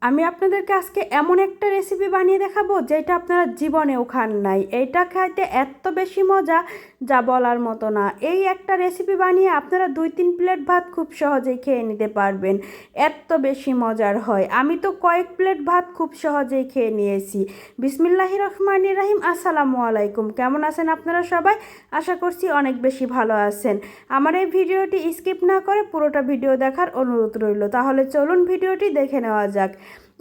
আমি আপনাদেরকে আজকে এমন একটা রেসিপি বানিয়ে দেখাবো যেটা আপনারা জীবনেও খান নাই। এইটা খাইতে এত বেশি মজা যা বলার মতো না। এই একটা রেসিপি বানিয়ে আপনারা 2-3 প্লেট ভাত খুব সহজেই খেয়ে নিতে পারবেন, এত বেশি মজার হয়। আমি তো কয়েক প্লেট ভাত খুব সহজেই খেয়ে নিয়েছি। বিসমিল্লাহির রহমানির রহিম। আসসালামু আলাইকুম। কেমন আছেন আপনারা সবাই? আশা করছি অনেক বেশি ভালো আছেন। আমার এই ভিডিওটি স্কিপ না করে পুরোটা ভিডিও দেখার অনুরোধ রইল। তাহলে চলুন ভিডিওটি দেখে নেওয়া যাক।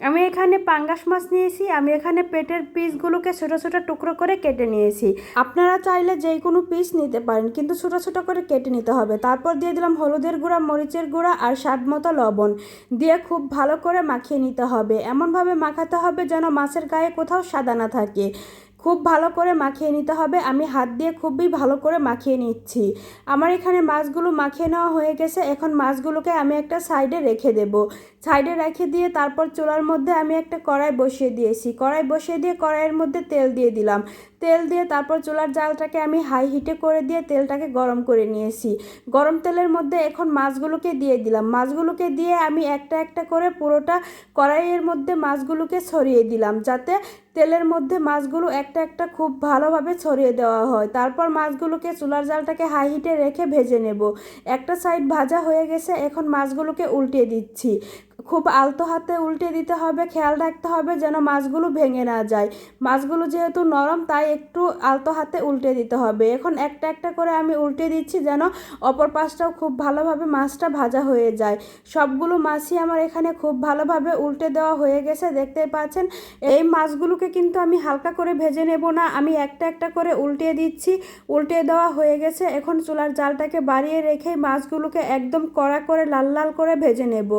আমি এখানে পাঙ্গাস মাছ নিয়েছি। আমি এখানে পেটের পিসগুলোকে ছোটো ছোটো টুকরো করে কেটে নিয়েছি। আপনারা চাইলে যেই কোনো পিস নিতে পারেন, কিন্তু ছোটো ছোটো করে কেটে নিতে হবে। তারপর দিয়ে দিলাম হলুদের গুঁড়া, মরিচের গুঁড়া আর স্বাদ মতো লবণ দিয়ে খুব ভালো করে মাখিয়ে নিতে হবে। এমনভাবে মাখাতে হবে যেন মাছের গায়ে কোথাও সাদা না থাকে। খুব ভালো করে মাখিয়ে নিতে হবে। আমি হাত দিয়ে খুবই ভালো করে মাখিয়ে নিচ্ছি। আমার এখানে মাছগুলো মাখিয়ে নেওয়া হয়ে গেছে। এখন মাছগুলোকে আমি একটা সাইডে রেখে দেব। সাইডে রেখে দিয়ে তারপর চুলার মধ্যে আমি একটা কড়াই বসিয়ে দিয়েছি। কড়াই বসিয়ে দিয়ে কড়াইয়ের মধ্যে তেল দিয়ে দিলাম। তেল দিয়ে তারপর চুলার জালটাকে আমি হাই হিটে করে দিয়ে তেলটাকে গরম করে নিয়েছি। গরম তেলের মধ্যে এখন মাছগুলোকে দিয়ে দিলাম। মাছগুলোকে দিয়ে আমি একটা একটা করে পুরোটা কড়াইয়ের মধ্যে মাছগুলোকে ছড়িয়ে দিলাম, যাতে তেলের মধ্যে মাছগুলো একটা একটা খুব ভালোভাবে ছড়িয়ে দেওয়া হয়। তারপর মাছগুলোকে চুলার জালটাকে হাই হিটে রেখে ভেজে নেব। একটা সাইড ভাজা হয়ে গেছে, এখন মাছগুলোকে উল্টিয়ে দিচ্ছি। খুব আলতো হাতে উল্টে দিতে হবে, খেয়াল রাখতে হবে যেন মাছগুলো ভেঙে না যায়। মাছগুলো যেহেতু নরম, তাই একটু আলতো হাতে উল্টে দিতে হবে। এখন একটা একটা করে আমি উল্টে দিচ্ছি যেন অপর পাশটাও খুব ভালোভাবে মাছটা ভাজা হয়ে যায়। সবগুলো মাছই আমার এখানে খুব ভালোভাবে উল্টে দেওয়া হয়ে গেছে, দেখতেই পাচ্ছেন। এই মাছগুলোকে কিন্তু আমি হালকা করে ভেজে নেব না, আমি একটা একটা করে উল্টিয়ে দিচ্ছি। উল্টে দেওয়া হয়ে গেছে। এখন চুলার জালটাকে বাড়িয়ে রেখে মাছগুলোকে একদম কড়া করে লাল লাল করে ভেজে নেব।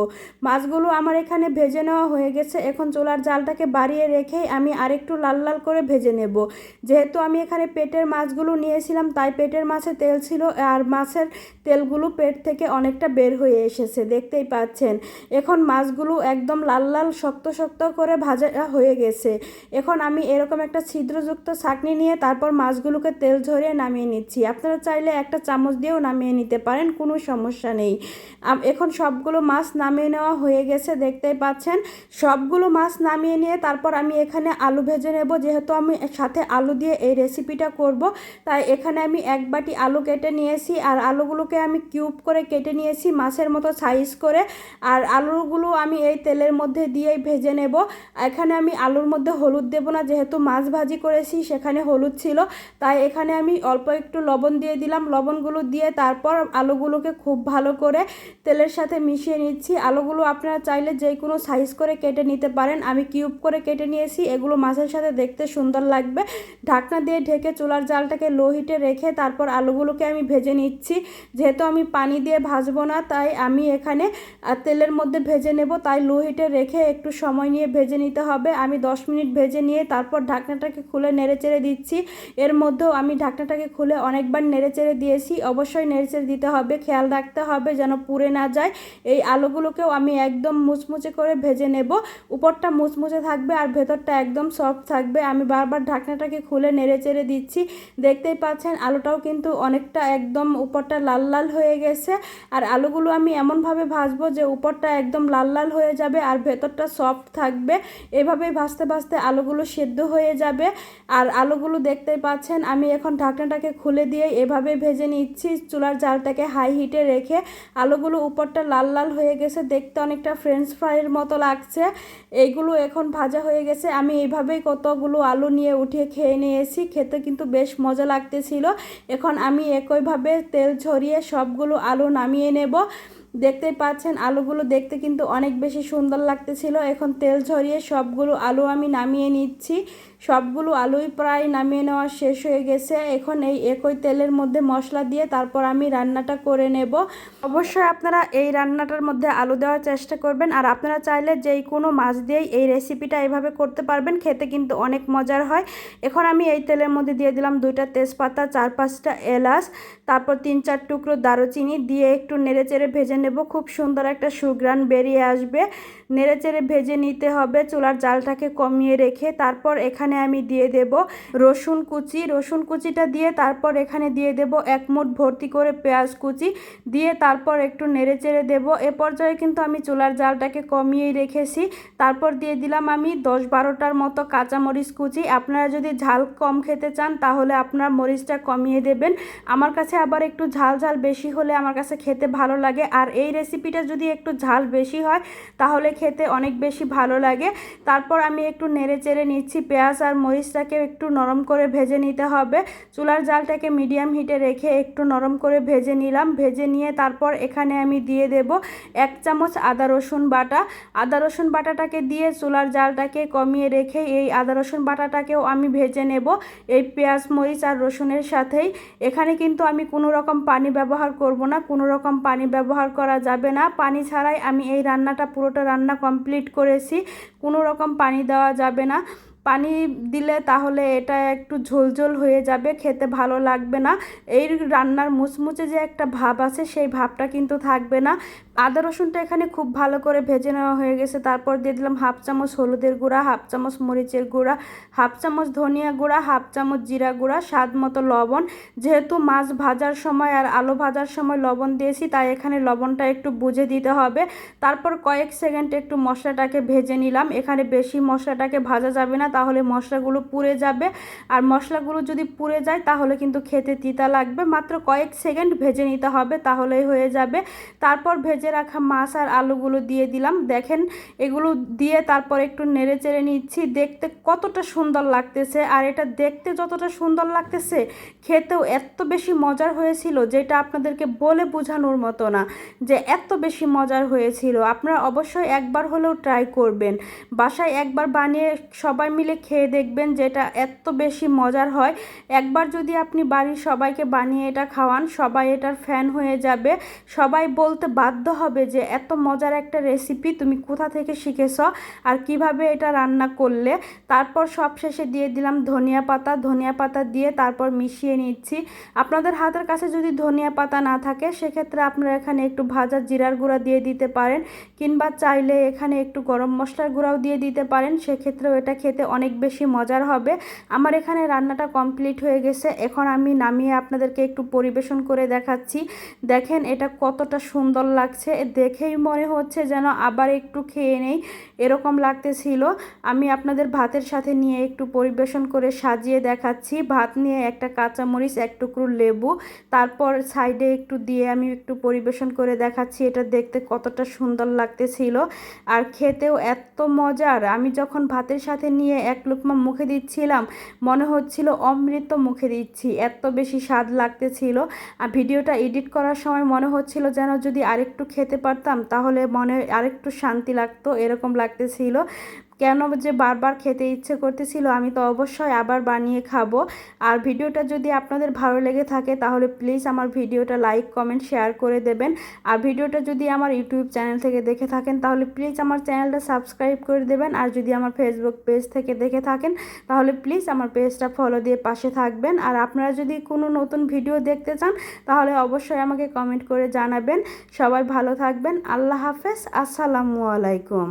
মাছগুলো আমার এখানে ভেজে নেওয়া হয়ে গেছে। এখন চুলার জালটাকে বাড়িয়ে রেখেই আমি আরেকটু লাল লাল করে ভেজে নেব। যেহেতু আমি এখানে পেটের মাছগুলো নিয়েছিলাম, তাই পেটের মাছে তেল ছিল, আর মাছের তেলগুলো পেট থেকে অনেকটা বের হয়ে এসেছে, দেখতেই পাচ্ছেন। এখন মাছগুলো একদম লাল লাল শক্ত শক্ত করে ভাজা হয়ে গেছে। এখন আমি এরকম একটা ছিদ্রযুক্ত ছাঁকনি নিয়ে তারপর মাছগুলোকে তেল ঝরিয়ে নামিয়ে নিচ্ছি। আপনারা চাইলে একটা চামচ দিয়েও নামিয়ে নিতে পারেন, কোনো সমস্যা নেই। এখন সবগুলো মাছ নামিয়ে নেওয়া হয়ে গেছে, দেখতেই পাচ্ছেন। সবগুলো মাছ নামিয়ে নিয়ে তারপর আমি এখানে আলু ভেজে নেব। যেহেতু আমি সাথে আলু দিয়ে এই রেসিপিটা করব, তাই এখানে আমি এক বাটি আলু কেটে নিয়েছি। আর আলুগুলোকে আমি কিউব করে কেটে নিয়েছি, মাছের মতো সাইজ করে। আর আলুগুলো আমি এই তেলের মধ্যে দিয়েই ভেজে নেব। এখানে আমি আলুর মধ্যে হলুদ দেব না, যেহেতু মাছ ভাজি করেছি সেখানে হলুদ ছিল, তাই এখানে আমি অল্প একটু লবণ দিয়ে দিলাম। লবণগুলো দিয়ে তারপর আলুগুলোকে খুব ভালো করে তেলের সাথে মিশিয়ে নিচ্ছি। আলুগুলো আপনারা চাইলে যে কোনো সাইজ করে কেটে নিতে পারেন, আমি কিউব করে কেটে নিয়েছি। এগুলো মাছের সাথে দেখতে সুন্দর লাগবে। ঢাকনা দিয়ে ঢেকে চুলার জালটাকে লো হিটে রেখে তারপর আলুগুলোকে আমি ভেজে নিচ্ছি। যেহেতু আমি পানি দিয়ে ভাজবো না, তাই আমি এখানে তেলের মধ্যে ভেজে নেব, তাই লো হিটে রেখে একটু সময় নিয়ে ভেজে নিতে হবে। আমি 10 মিনিট ভেজে নিয়ে তারপর ঢাকনাটাকে খুলে নেড়েচেড়ে দিচ্ছি। এর মধ্যেও আমি ঢাকনাটাকে খুলে অনেকবার নেড়েচেড়ে দিয়েছি। অবশ্যই নেড়েচেড়ে দিতে হবে, খেয়াল রাখতে হবে যেন পুড়ে না যায়। এই আলুগুলোকেও আমি একদম মুচমুচে করে ভেজে নেব। উপরটা মুচমুচে থাকবে আর ভেতরটা একদম সফট থাকবে। আমি বারবার ঢাকনাটাকে খুলে নেড়েচেড়ে দিচ্ছি। দেখতেই পাচ্ছেন আলুটাও কিন্তু অনেকটা একদম উপরটা লাল লাল হয়ে গেছে। আর আলুগুলো আমি এমনভাবে ভাজবো যে উপরটা একদম লাল লাল হয়ে যাবে আর ভেতরটা সফট থাকবে। এভাবেই ভাজতে ভাজতে আলুগুলো সেদ্ধ হয়ে যাবে। আর আলুগুলো দেখতেই পাচ্ছেন আমি এখন ঢাকনাটাকে খুলে দিয়ে এভাবে ভেজে নিচ্ছি। চুলার জালটাকে হাই হিটে রেখে আলুগুলো উপরটা লাল লাল হয়ে গেছে, দেখতে অনেকটা ফ্রেঞ্চ ফ্রাইয়ের মতো লাগছে। এইগুলো এখন ভাজা হয়ে গেছে। আমি এইভাবেই কতগুলো আলু নিয়ে উঠিয়ে খেয়ে নিয়েছি, খেতে কিন্তু বেশ মজা লাগতেছিল। এখন আমি একইভাবে তেল ঝরিয়ে সবগুলো আলু নামিয়ে নেব। দেখতেই পাচ্ছেন আলুগুলো দেখতে কিন্তু অনেক বেশি সুন্দর লাগতেছিল। এখন তেল ঝরিয়ে সবগুলো আলু আমি নামিয়ে নিচ্ছি। সবগুলো আলুই প্রায় নামিয়ে নেওয়া শেষ হয়ে গেছে। এখন এই একই তেলের মধ্যে মশলা দিয়ে তারপর আমি রান্নাটা করে নেব। অবশ্যই আপনারা এই রান্নাটার মধ্যে আলু দেওয়ার চেষ্টা করবেন। আর আপনারা চাইলে যেই কোনো মাছ দিয়েই এই রেসিপিটা এভাবে করতে পারবেন, খেতে কিন্তু অনেক মজার হয়। এখন আমি এই তেলের মধ্যে দিয়ে দিলাম 2টা তেজপাতা, 4-5টা এলাচ, তারপর 3-4 টুকরো দারুচিনি দিয়ে একটু নেড়েচেড়ে ভেজে নেব, খুব সুন্দর একটা সুঘ্রাণ বেরিয়ে আসবে। নেড়েচেড়ে ভেজে নিতে হবে চুলার জালটাকে কমিয়ে রেখে। তারপর এখানে আমি দিয়ে দেব রসুন কুচি। রসুন কুচিটা দিয়ে তারপর এখানে দিয়ে দেব 1 মুঠ ভর্তি করে পেঁয়াজ কুচি দিয়ে তারপর একটু নেড়েচেড়ে দেব। এ পর্যায়ে কিন্তু আমি চুলার জালটাকে কমিয়েই রেখেছি। তারপর দিয়ে দিলাম আমি 10-12টার মতো কাঁচামরিচ কুচি। আপনারা যদি ঝাল কম খেতে চান তাহলে আপনার মরিচটা কমিয়ে দেবেন। আমার কাছে আবার একটু ঝাল ঝাল বেশি হলে আমার কাছে খেতে ভালো লাগে, আর এই রেসিপিটা যদি একটু ঝাল বেশি হয় তাহলে খেতে অনেক বেশি ভালো লাগে। তারপর আমি একটু নেড়েচেড়ে নিচ্ছি, পেঁয়াজ আর মরিচটাকে একটু নরম করে ভেজে নিতে হবে। চুলার জালটাকে মিডিয়াম হিটে রেখে একটু নরম করে ভেজে নিলাম। ভেজে নিয়ে তারপর এখানে আমি দিয়ে দেব 1 চামচ আদা রসুন বাটা। আদা রসুন বাটাটাকে দিয়ে চুলার জালটাকে কমিয়ে রেখে এই আদা রসুন বাটাটাকেও আমি ভেজে নেব এই পেঁয়াজ মরিচ আর রসুনের সাথেই। এখানে কিন্তু আমি কোনো রকম পানি ব্যবহার করব না, কোনো রকম পানি ব্যবহার করা যাবে না। পানি ছাড়াই আমি এই রান্নাটা পুরোটা রান্না কমপ্লিট করেছি, কোনো রকম পানি দেওয়া যাবে না। পানি দিলে তাহলে এটা একটু ঝোলঝোল হয়ে যাবে, খেতে ভালো লাগবে না। এই রান্নার মুচমুচে যে একটা ভাব আছে সেই ভাবটা কিন্তু থাকবে না। আদা রসুনটা এখানে খুব ভালো করে ভেজে নেওয়া হয়ে গেছে। তারপর দিয়ে দিলাম 1/2 চামচ হলুদের গুঁড়া, 1/2 চামচ মরিচের গুঁড়া, 1/2 চামচ ধনিয়া গুঁড়া, 1/2 চামচ জিরা গুঁড়া, স্বাদ মতো লবণ। যেহেতু মাছ ভাজার সময় আর আলু ভাজার সময় লবণ দিয়েছি তাই এখানে লবণটা একটু বুঝে দিতে হবে। তারপর কয়েক সেকেন্ড একটু মশলাটাকে ভেজে নিলাম। এখানে বেশি মশলাটাকে ভাজা যাবে না, তাহলে মশলাগুলো পুড়ে যাবে, আর মশলাগুলো যদি পুড়ে যায় তাহলে কিন্তু খেতে তিতা লাগবে। মাত্র কয়েক সেকেন্ড ভেজে নিতে হবে, তাহলেই হয়ে যাবে। তারপর ভেজে রাখা মাছ আর আলুগুলো দিয়ে দিলাম। দেখেন এগুলো দিয়ে তারপর একটু নেড়ে চেড়ে নিচ্ছি। দেখতে কতটা সুন্দর লাগতেছে, আর এটা দেখতে যতটা সুন্দর লাগতেছে খেতেও এত বেশি মজার হয়েছিল যেটা আপনাদেরকে বলে বোঝানোর মতো না, যে এত বেশি মজার হয়েছিল। আপনারা অবশ্যই একবার হলেও ট্রাই করবেন, বাসায় একবার বানিয়ে সবাই মিলে খেয়ে দেখবেন যেটা এত বেশি মজার হয়। একবার যদি আপনি বাড়ির সবাইকে বানিয়ে এটা খাওয়ান, সবাই এটার ফ্যান হয়ে যাবে। সবাই বলতে বাধ্য হবে যে এত মজার একটা রেসিপি তুমি কোথা থেকে শিখেছ আর কিভাবে এটা রান্না করলে। তারপর সব শেষে দিয়ে দিলাম ধনিয়া পাতা। ধনিয়া পাতা দিয়ে তারপর মিশিয়ে নিচ্ছি। আপনাদের হাতের কাছে যদি ধনিয়া পাতা না থাকে সেক্ষেত্রে আপনারা এখানে একটু ভাজা জিরার গুঁড়া দিয়ে দিতে পারেন, কিংবা চাইলে এখানে একটু গরম মশলার গুঁড়াও দিয়ে দিতে পারেন, সেক্ষেত্রেও এটা খেতে অনেক বেশি মজার হবে। আমার এখানে রান্নাটা কমপ্লিট হয়ে গেছে। এখন আমি নামিয়ে আপনাদেরকে একটু পরিবেশন করে দেখাচ্ছি। দেখেন এটা কতটা সুন্দর লাগছে, দেখেই মনে হচ্ছে যেন আবার একটু খেয়ে নেই এরকম লাগতেছিল। আমি আপনাদের ভাতের সাথে নিয়ে একটু পরিবেশন করে সাজিয়ে দেখাচ্ছি। ভাত নিয়ে একটা কাঁচামরিচ, এক টুকরো লেবু, তারপর সাইডে একটু দিয়ে আমি একটু পরিবেশন করে দেখাচ্ছি। এটা দেখতে কতটা সুন্দর লাগতেছিল আর খেতেও এত মজার। আমি যখন ভাতের সাথে নিয়ে এক লুকমা মুখে দিচ্ছিলাম মনে হচ্ছিল অমৃত মুখে দিচ্ছি, এত বেশি স্বাদ লাগতেছিল। আর ভিডিওটা এডিট করার সময় মনে হচ্ছিল যেন যদি আরেকটু খেতে পারতাম তাহলে মনে আরেকটু শান্তি লাগতো, এরকম লাগতেছিল। কেন যে বারবার খেতে ইচ্ছে করতেছিল, আমি তো অবশ্যই আবার বানিয়ে খাবো। আর ভিডিওটা যদি আপনাদের ভালো লেগে থাকে তাহলে প্লিজ আমার ভিডিওটা লাইক কমেন্ট শেয়ার করে দেবেন। আর ভিডিওটা যদি আমার ইউটিউব চ্যানেল থেকে দেখে থাকেন তাহলে প্লিজ আমার চ্যানেলটা সাবস্ক্রাইব করে দেবেন। আর যদি আমার ফেসবুক পেজ থেকে দেখে থাকেন তাহলে প্লিজ আমার পেজটা ফলো দিয়ে পাশে থাকবেন। আর আপনারা যদি কোনো নতুন ভিডিও দেখতে চান তাহলে অবশ্যই আমাকে কমেন্ট করে জানাবেন। সবাই ভালো থাকবেন। আল্লাহ হাফেজ, আসসালামু আলাইকুম।